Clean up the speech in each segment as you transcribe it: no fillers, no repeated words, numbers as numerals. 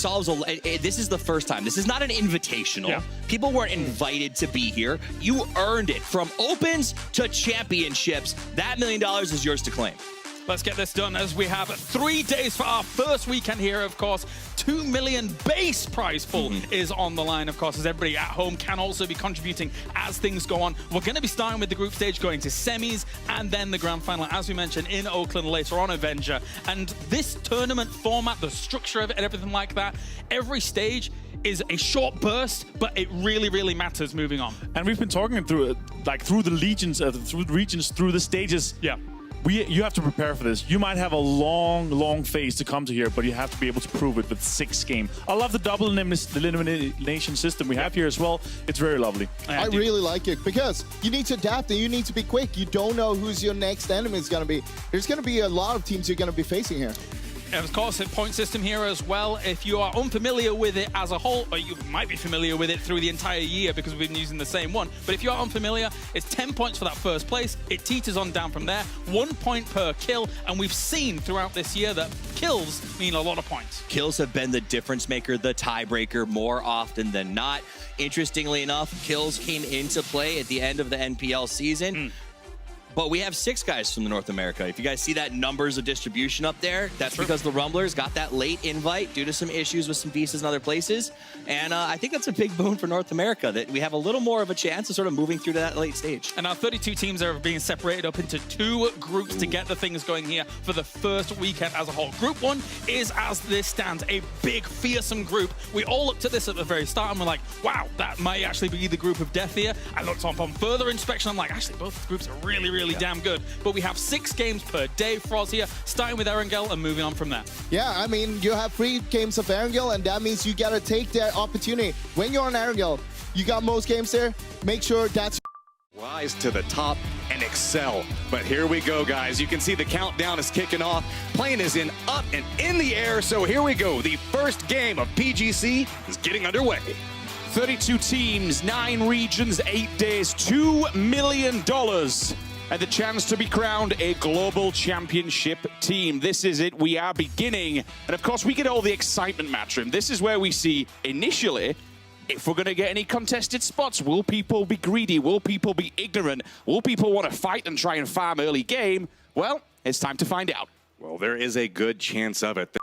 solves this is the first time. This is not an invitational. Yeah. People weren't invited to be here. You earned it from opens to championships. That $1 million is yours to claim. Let's get this done as we have 3 days for our first weekend here. Of course, $2 million base prize pool is on the line, of course, as everybody at home can also be contributing as things go on. We're going to be starting with the group stage, going to semis, and then the grand final, as we mentioned, in Oakland later on, Avenger. And this tournament format, the structure of it and everything like that, every stage is a short burst, but it really, really matters moving on. And we've been talking through it, like through the regions, through the stages. Yeah. You have to prepare for this. You might have a long phase to come to here, but you have to be able to prove it with 6 games. I love the double elimination system we have here as well. It's very lovely. I really like it because you need to adapt and you need to be quick. You don't know who's your next enemy is going to be. There's going to be a lot of teams you're going to be facing here. And of course, a point system here as well. If you are unfamiliar with it as a whole, or you might be familiar with it through the entire year because we've been using the same one, but if you are unfamiliar, it's 10 points for that first place. It teeters on down from there, 1 point per kill, and we've seen throughout this year that kills mean a lot of points. Kills have been the difference maker, the tiebreaker more often than not. Interestingly enough, kills came into play at the end of the NPL season. But we have 6 guys from North America. If you guys see that numbers of distribution up there, that's because the Rumblers got that late invite due to some issues with some visas in other places. And I think that's a big boon for North America, that we have a little more of a chance of sort of moving through to that late stage. And our 32 teams are being separated up into 2 groups to get the things going here for the first weekend as a whole. Group 1 is, as this stands, a big, fearsome group. We all looked at this at the very start and we're like, wow, that might actually be the group of death here. I looked on further inspection, I'm like, actually, both groups are really damn good. But we have 6 games per day for us here, starting with Erangel and moving on from there. Yeah, I mean, you have 3 games of Erangel, and that means you got to take that opportunity. When you're on Erangel, you got most games there, make sure that's... Rise to the top and excel. But here we go, guys. You can see the countdown is kicking off. Plane is up and in the air, so here we go. The first game of PGC is getting underway. 32 teams, 9 regions, 8 days, $2 million. And the chance to be crowned a global championship team. This is it. We are beginning. And of course, we get all the excitement matchroom. This is where we see initially, if we're going to get any contested spots, will people be greedy? Will people be ignorant? Will people want to fight and try and farm early game? Well, it's time to find out. Well, there is a good chance of it.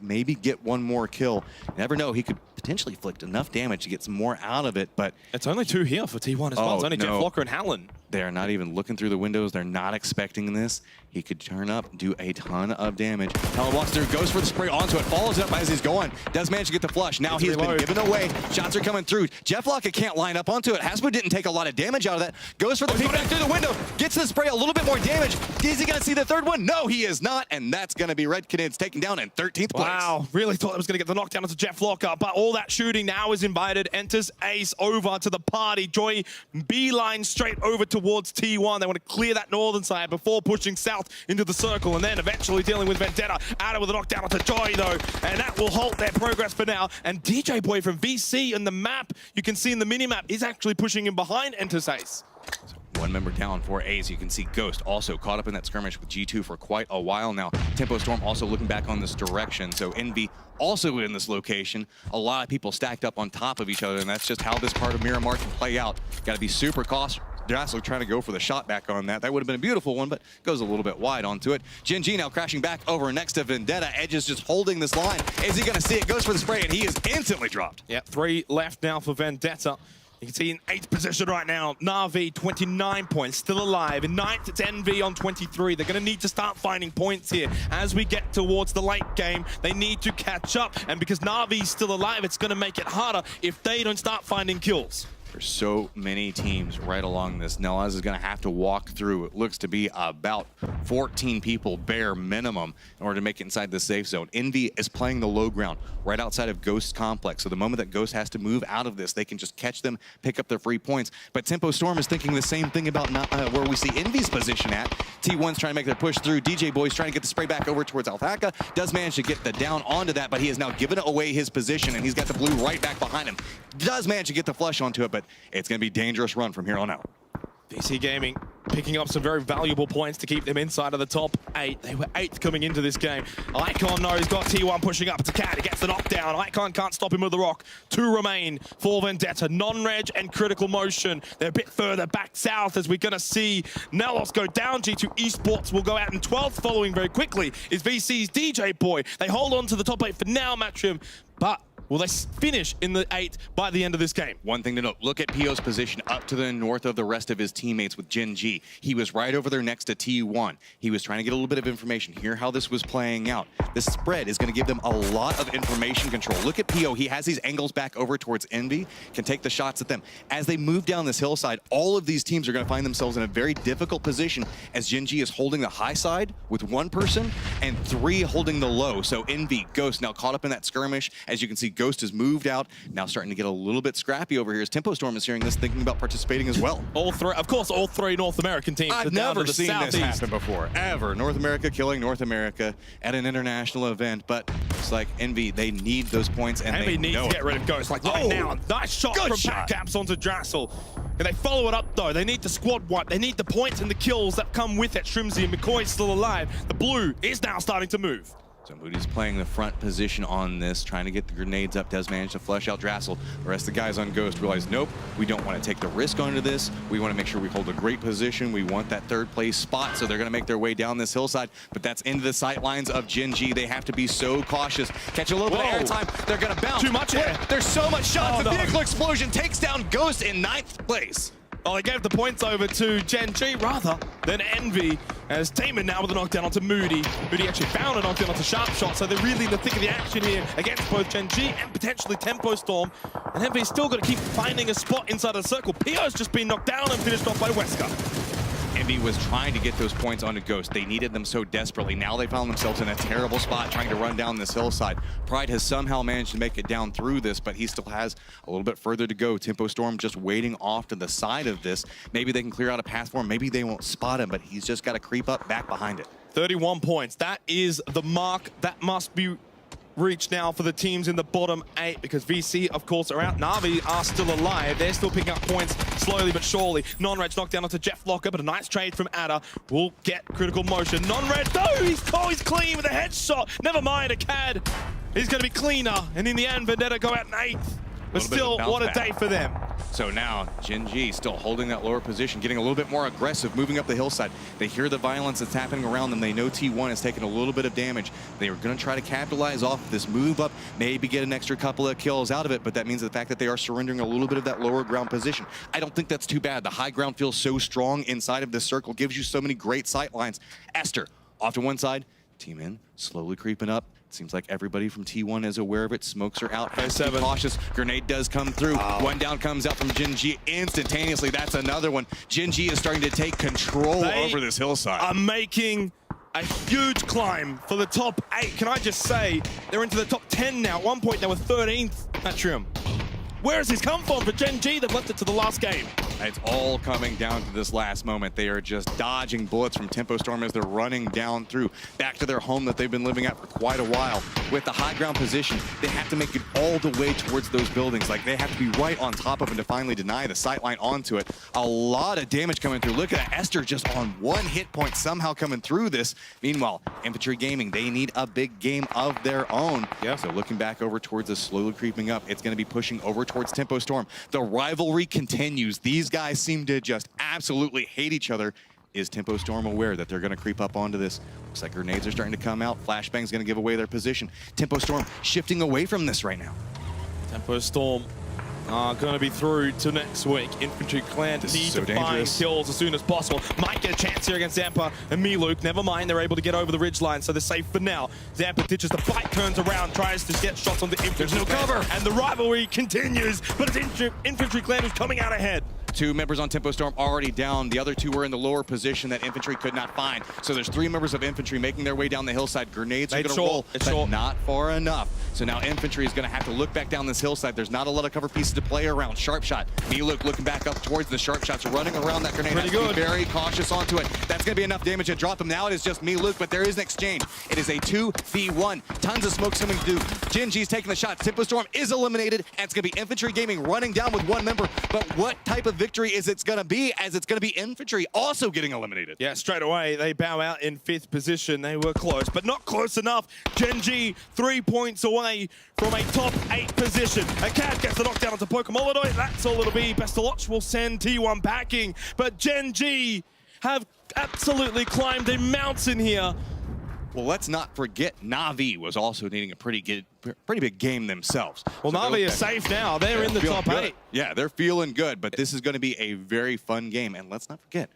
Maybe get 1 more kill. You never know, he could potentially inflict enough damage to get some more out of it, but... It's only 2 here for T1 as well. It's only Jeff Locker and Hallen. They're not even looking through the windows. They're not expecting this. He could turn up, do a ton of damage. Hallen walks through, goes for the spray onto it, follows up as he's going. Does manage to get the flush. Now he's been given away. Shots are coming through. Jeff Locker can't line up onto it. Hasbro didn't take a lot of damage out of that. Goes for the peek back through the window. Gets the spray, a little bit more damage. Is he going to see the 3rd one? No, he is not. And that's going to be Red Canids taken down in 13th place. Wow, really thought it was going to get the knockdown onto Jeff Locker, but all that shooting now is invited. Enters Ace over to the party. Joy beeline straight over towards T1. They want to clear that northern side before pushing south into the circle and then eventually dealing with Vendetta. Ada with a knockdown onto Joy though, and that will halt their progress for now. And DJ Boy from VC in the map, you can see in the mini-map, is actually pushing him behind Enters Ace. 1 member down for Ace. You can see Ghost also caught up in that skirmish with G2 for quite a while now. Tempo Storm also looking back on this direction. So Envy also in this location. A lot of people stacked up on top of each other, and that's just how this part of Miramar can play out. Got to be super cautious. Dazzler trying to go for the shot back on that. That would have been a beautiful one, but goes a little bit wide onto it. GenG now crashing back over next to Vendetta. Edge is just holding this line. Is he going to see it? Goes for the spray, and he is instantly dropped. Yeah, 3 left now for Vendetta. You can see in 8th position right now, Na'Vi, 29 points, still alive. In 9th, it's Envy on 23. They're going to need to start finding points here. As we get towards the late game, they need to catch up. And because Na'Vi's still alive, it's going to make it harder if they don't start finding kills. There's so many teams right along this. Nelaz is going to have to walk through. It looks to be about 14 people bare minimum in order to make it inside the safe zone. Envy is playing the low ground right outside of Ghost's complex. So the moment that Ghost has to move out of this, they can just catch them, pick up their free points. But Tempo Storm is thinking the same thing about where we see Envy's position at. T1's trying to make their push through. DJ Boy's trying to get the spray back over towards Alpaca. Does manage to get the down onto that, but he has now given away his position, and he's got the blue right back behind him. Does manage to get the flush onto it, but it's going to be a dangerous run from here on out. VC Gaming picking up some very valuable points to keep them inside of the top 8. They were 8th coming into this game. Icon knows he's got T1 pushing up to Cat. He gets the knockdown. Icon can't stop him with the rock. 2 remain for Vendetta. Non-reg and Critical Motion. They're a bit further back south as we're going to see Nelos go down. G2 Esports will go out in 12th. Following very quickly is VC's DJ Boy. They hold on to the top 8 for now, Matchroom, but will they finish in the 8 by the end of this game? One thing to note, look at PO's position up to the north of the rest of his teammates with GenG. He was right over there next to T1. He was trying to get a little bit of information, hear how this was playing out. This spread is going to give them a lot of information control. Look at PO, he has these angles back over towards Envy, can take the shots at them. As they move down this hillside, all of these teams are going to find themselves in a very difficult position as GenG is holding the high side with 1 person and 3 holding the low. So Envy, Ghost now caught up in that skirmish. As you can see, Ghost has moved out, now starting to get a little bit scrappy over here as Tempo Storm is hearing this, thinking about participating as well. All 3, of course, all 3 North American teams. I've never seen this happen before, ever. North America killing North America at an international event, but it's like Envy, they need those points and Envy they needs know to get rid of Ghost like right now. Nice shot Good from shot. Caps onto Draxel. And they follow it up though. They need the squad wipe. They need the points and the kills that come with it. Shrimsy and McCoy's still alive. The blue is now starting to move. So Moody's playing the front position on this, trying to get the grenades up. Does manage to flush out Draxel. The rest of the guys on Ghost realize, nope, we don't want to take the risk onto this. We want to make sure we hold a great position. We want that 3rd place spot, so they're going to make their way down this hillside. But that's into the sight lines of GenG. They have to be so cautious. Catch a little bit of airtime. They're going to bounce. Too much air. There's so much shots. Oh, The no. vehicle explosion takes down Ghost in 9th place. Oh, they gave the points over to GenG rather than Envy, as Damon now with a knockdown onto Moody. Moody actually found a knockdown onto Sharpshot, so they're really in the thick of the action here against both GenG and potentially Tempo Storm. And Envy's still got to keep finding a spot inside the circle. Pio's just been knocked down and finished off by Wesker. Envy was trying to get those points onto Ghost. They needed them so desperately. Now they found themselves in a terrible spot trying to run down this hillside. Pride has somehow managed to make it down through this, but he still has a little bit further to go. Tempo Storm just waiting off to the side of this. Maybe they can clear out a path for him. Maybe they won't spot him, but he's just got to creep up back behind it. 31 points. That is the mark that must be reached now for the teams in the bottom 8 because VC, of course, are out. Na'Vi are still alive. They're still picking up points slowly but surely. Non-Reg knocked down onto Jeff Locker, but a nice trade from Ada will get Critical Motion. Non-Reg, no, he's clean with a headshot. Never mind, a CAD. He's going to be cleaner. And in the end, Vendetta go out in 8th. But still, what a day for them. So now, GenG still holding that lower position, getting a little bit more aggressive, moving up the hillside. They hear the violence that's happening around them. They know T1 has taken a little bit of damage. They are going to try to capitalize off this move up, maybe get an extra couple of kills out of it, but that means the fact that they are surrendering a little bit of that lower ground position. I don't think that's too bad. The high ground feels so strong inside of this circle, gives you so many great sight lines. Esther, off to one side, team in, slowly creeping up. Seems like everybody from T1 is aware of it. Smokes are out. Has to be cautious. Grenade does come through. One down comes out from GenG instantaneously. That's another one. GenG is starting to take control over this hillside. Are making a huge climb for the top 8. Can I just say, they're into the top 10 now. At one point, they were 13th Matchroom. Where has this come from for GenG? They've left it to the last game. It's all coming down to this last moment. They are just dodging bullets from Tempo Storm as they're running down through back to their home that they've been living at for quite a while. With the high ground position, they have to make it all the way towards those buildings. Like, they have to be right on top of them to finally deny the sightline onto it. A lot of damage coming through. Look at that. Esther just on 1 hit point somehow coming through this. Meanwhile, Infantry Gaming, they need a big game of their own. Yeah. So looking back over towards us, slowly creeping up, it's going to be pushing over towards Tempo Storm. The rivalry continues. These guys seem to just absolutely hate each other. Is Tempo Storm aware that they're going to creep up onto this? Looks like grenades are starting to come out. Flashbang's going to give away their position. Tempo Storm shifting away from this right now. Tempo Storm are going to be through to next week. Infantry Clan need so to find kills as soon as possible. Might get a chance here against Zampa and Miluk. Never mind, they're able to get over the ridge line, so they're safe for now. Zampa ditches the fight, turns around, tries to get shots on the Infantry. There's no cover. And the rivalry continues, but it's Infantry Clan who's coming out ahead. 2 members on Tempo Storm already down. The other 2 were in the lower position that Infantry could not find. So there's 3 members of Infantry making their way down the hillside. Grenades are going to roll, but not far enough. So now Infantry is going to have to look back down this hillside. There's not a lot of cover pieces to play around. Sharp shot. Miluk looking back up towards the sharp shots, running around that grenade. Pretty good. Be very cautious onto it. That's going to be enough damage to drop him. Now it is just Miluk, but there is an exchange. It is a 2v1. Tons of smoke coming through. GenG's taking the shot. Tempo Storm is eliminated, and it's going to be Infantry Gaming running down with 1 member. But what type of victory victory as it's going to be Infantry also getting eliminated. Yeah, straight away, they bow out in 5th position. They were close, but not close enough. GenG 3 points away from a top 8 position. A cat gets the knockdown onto Pokemolodoy. That's all it'll be. Best of luck will send T1 packing, but GenG have absolutely climbed a mountain here. Well, let's not forget Na'Vi was also needing a pretty big game themselves. Well, so Na'Vi is safe now. They're in the feeling top good. 8. Yeah, they're feeling good, but this is going to be a very fun game. And let's not forget,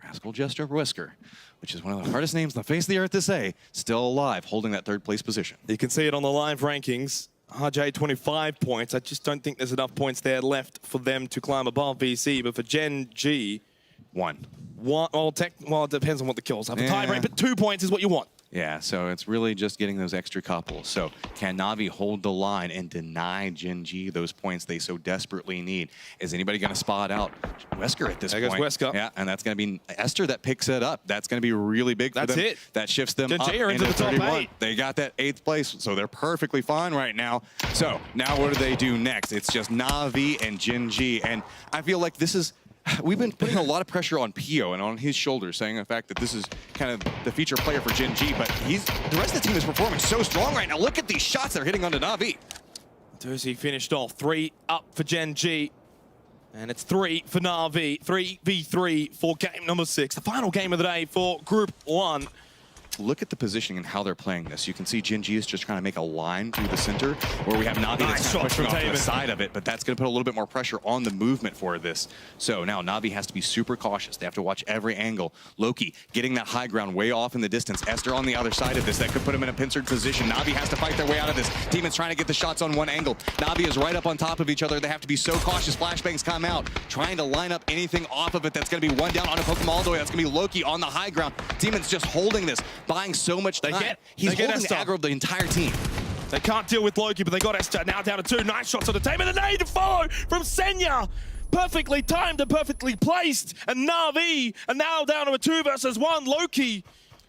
Rascal Jester Whisker, which is one of the hardest names on the face of the earth to say, still alive, holding that 3rd place position. You can see it on the live rankings. RJ 25 points. I just don't think there's enough points there left for them to climb above VC, but for GenG, 1. Well, it depends on what the kills have. A tie break, but 2 points is what you want. Yeah, so it's really just getting those extra couple. So can Na'Vi hold the line and deny GenG those points they so desperately need? Is anybody going to spot out Wesker at this point? There goes Wesker. Yeah, and that's going to be Esther that picks it up. That's going to be really big for them. That's it. That shifts them GenG up are into the top 31. 8. They got that 8th place, so they're perfectly fine right now. So now what do they do next? It's just Na'Vi and GenG, and I feel like this is... We've been putting a lot of pressure on Pio and on his shoulders, saying the fact that this is kind of the feature player for GenG, but the rest of the team is performing so strong right now. Look at these shots they're hitting onto Na'Vi. Dozy finished off 3 up for GenG, and it's 3 for Na'Vi. 3v3 for game number 6, the final game of the day for Group 1. Look at the positioning and how they're playing this. You can see GenG is just trying to make a line through the center where we have Na'Vi that's kind of pushing off to the side of it, but that's going to put a little bit more pressure on the movement for this. So now Na'Vi has to be super cautious. They have to watch every angle. Loki getting that high ground way off in the distance. Esther on the other side of this. That could put him in a pincered position. Na'Vi has to fight their way out of this. Demon's trying to get the shots on one angle. Na'Vi is right up on top of each other. They have to be so cautious. Flashbangs come out, trying to line up anything off of it. That's going to be one down on a Pokemon all the way. That's going to be Loki on the high ground. Demon's just holding this, buying so much time. He's holding the aggro of the entire team. They can't deal with Loki, but they got Esther now down to 2. Nice shots on the team, and the nade to follow from Senya. Perfectly timed and perfectly placed. And Na'Vi are now down to a 2 versus 1. Loki,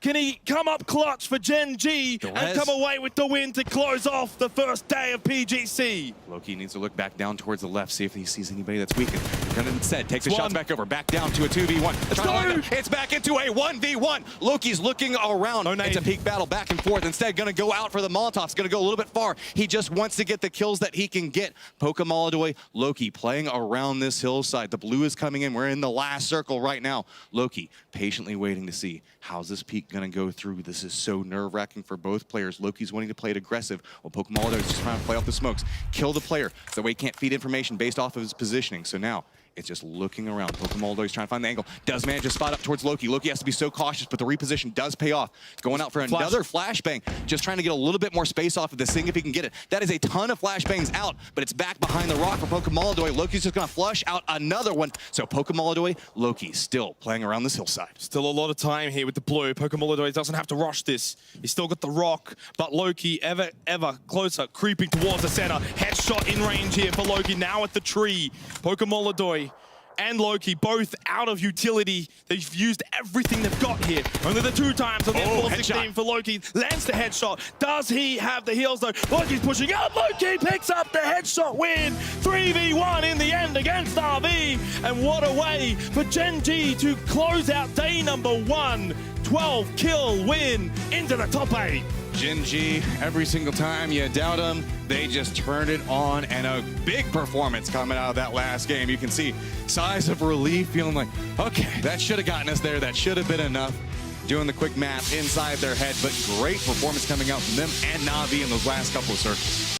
can he come up clutch for GenG and come away with the win to close off the first day of PGC? Loki needs to look back down towards the left, see if he sees anybody that's weakened. Gonna instead takes the shots back over, back down to a 2v1. It's back into a 1v1. Loki's looking around. It's a peak battle back and forth. Instead, gonna go out for the Molotov's, gonna go a little bit far. He just wants to get the kills that he can get. Pokemolodoy, Loki playing around this hillside. The blue is coming in. We're in the last circle right now. Loki patiently waiting to see how's this peak gonna go through. This is so nerve-wracking for both players. Loki's wanting to play it aggressive, while Pokemolodoy is just trying to play off the smokes, kill the player, so that way he can't feed information based off of his positioning. So now it's just looking around. Pokemolodoy is trying to find the angle. Does manage to spot up towards Loki. Loki has to be so cautious, but the reposition does pay off. Going out for another flashbang, just trying to get a little bit more space off of this, seeing if he can get it. That is a ton of flashbangs out, but it's back behind the rock for Pokemolodoy. Loki's just going to flush out another one. So Pokemolodoy, Loki still playing around this hillside. Still a lot of time here with the blue. Pokemolodoy doesn't have to rush this. He's still got the rock, but Loki ever closer, creeping towards the center. Headshot in range here for Loki, now at the tree. Pokemolodoy and Loki both out of utility. They've used everything they've got here. Only the 2 times on the 416 for Loki. Lands the headshot. Does he have the heals though? Loki's pushing up. Loki picks up the headshot win. 3v1 in the end against RV. And what a way for GenG to close out day number 1. 12 kill win into the top 8. GenG, every single time you doubt them, they just turned it on, and a big performance coming out of that last game. You can see sighs of relief, feeling like, okay, that should have gotten us there. That should have been enough. Doing the quick math inside their head, but great performance coming out from them and Na'Vi in those last couple of circles.